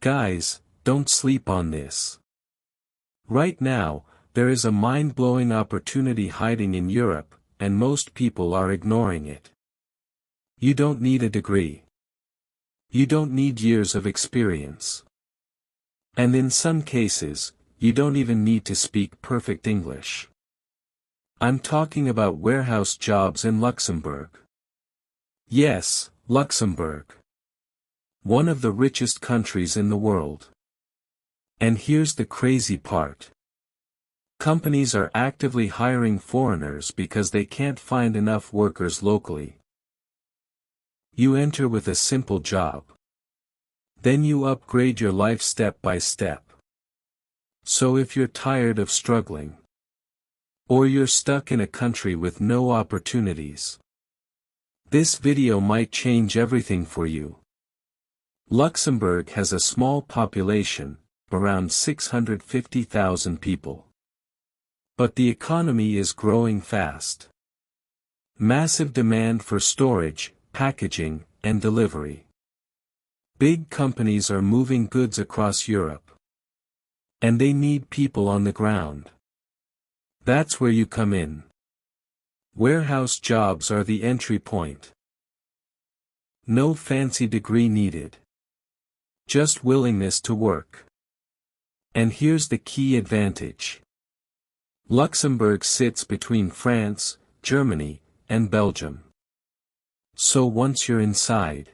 Guys, don't sleep on this. Right now, there is a mind-blowing opportunity hiding in Europe, and most people are ignoring it. You don't need a degree. You don't need years of experience. And in some cases, you don't even need to speak perfect English. I'm talking about warehouse jobs in Luxembourg. Yes, Luxembourg. One of the richest countries in the world. And here's the crazy part. Companies are actively hiring foreigners because they can't find enough workers locally. You enter with a simple job. Then you upgrade your life step by step. So if you're tired of struggling, or you're stuck in a country with no opportunities, this video might change everything for you. Luxembourg has a small population, around 650,000 people. But the economy is growing fast. Massive demand for storage, packaging, and delivery. Big companies are moving goods across Europe. And they need people on the ground. That's where you come in. Warehouse jobs are the entry point. No fancy degree needed. Just willingness to work. And here's the key advantage. Luxembourg sits between France, Germany, and Belgium. So once you're inside,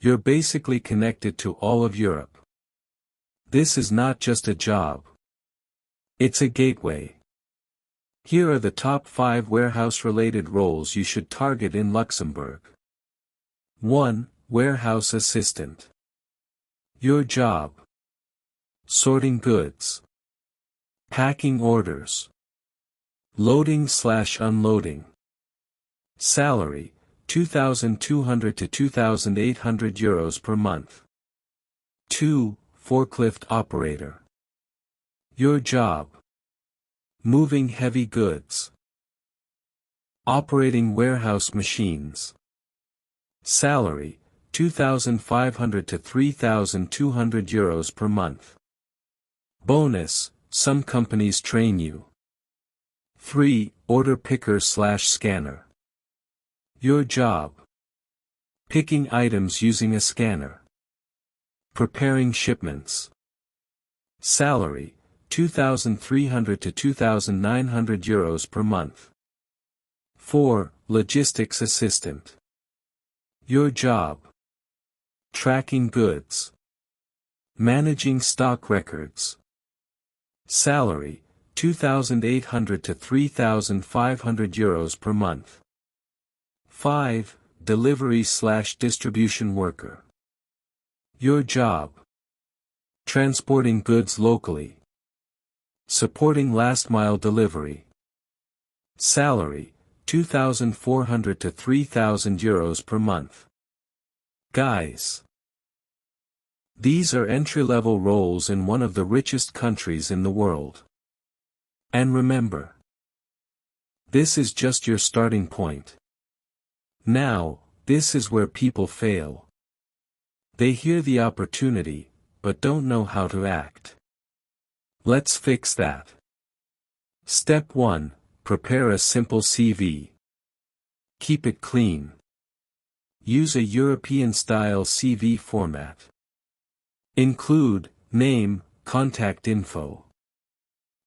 you're basically connected to all of Europe. This is not just a job. It's a gateway. Here are the top 5 warehouse-related roles you should target in Luxembourg. 1. Warehouse assistant. Your job. Sorting goods. Packing orders. Loading/unloading. Salary, 2,200 to 2,800 euros per month. 2. Forklift operator. Your job. Moving heavy goods. Operating warehouse machines. Salary, 2,500 to 3,200 euros per month. Bonus, some companies train you. 3. Order picker/scanner. Your job. Picking items using a scanner. Preparing shipments. Salary, 2,300 to 2,900 euros per month. 4. Logistics assistant. Your job. Tracking goods. Managing stock records. Salary, 2,800 to 3,500 euros per month. 5. Delivery/distribution worker. Your job. Transporting goods locally. Supporting last-mile delivery. Salary, 2,400 to 3,000 euros per month. Guys, these are entry-level roles in one of the richest countries in the world. And remember, this is just your starting point. Now, this is where people fail. They hear the opportunity, but don't know how to act. Let's fix that. Step 1. Prepare a simple CV. Keep it clean. Use a European-style CV format. Include name, contact info.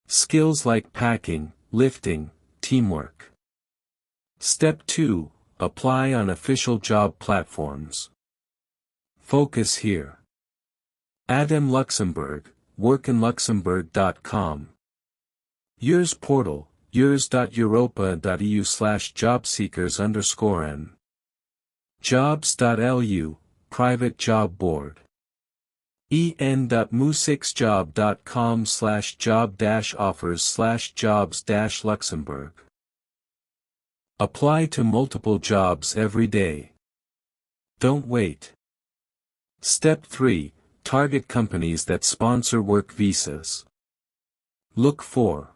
Skills like packing, lifting, teamwork. Step 2. Apply on official job platforms. Focus here. ADEM Luxembourg, workinluxembourg.com. EURES portal, EURES.europa.eu/jobseekers_n. Jobs.lu, private job board. en.mu6job.com/job-offers/jobs-Luxembourg. Apply to multiple jobs every day. Don't wait. Step 3. Target companies that sponsor work visas. Look for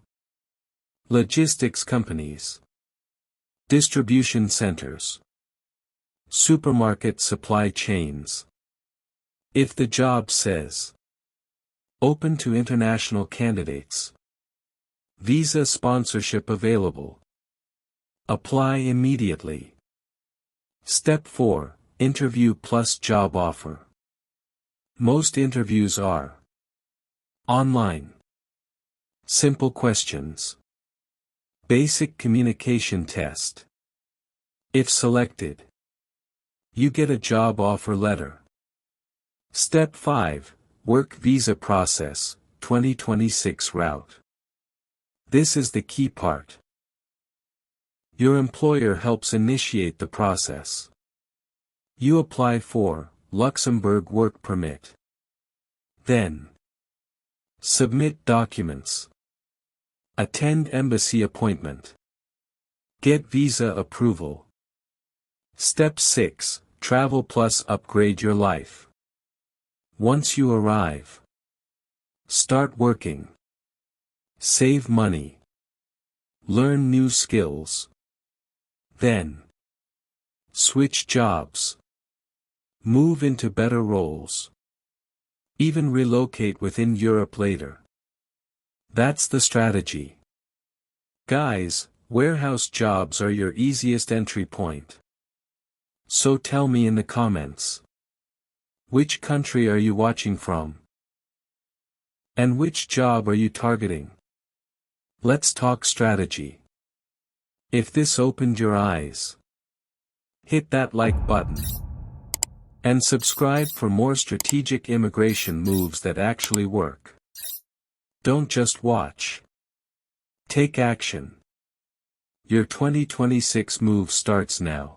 logistics companies, distribution centers, supermarket supply chains, If the job says open to international candidates, visa sponsorship available, apply immediately. Step 4, interview plus job offer. Most interviews are online. Simple questions. Basic communication test. If selected, you get a job offer letter. Step 5, work visa process, 2026 route. This is the key part. Your employer helps initiate the process. You apply for Luxembourg work permit. Then, submit documents. Attend embassy appointment. Get visa approval. Step 6, travel plus upgrade your life. Once you arrive, start working. Save money. Learn new skills. Then, switch jobs. Move into better roles. Even relocate within Europe later. That's the strategy. Guys, warehouse jobs are your easiest entry point. So tell me in the comments. Which country are you watching from? And which job are you targeting? Let's talk strategy. If this opened your eyes, hit that like button. And subscribe for more strategic immigration moves that actually work. Don't just watch. Take action. Your 2026 move starts now.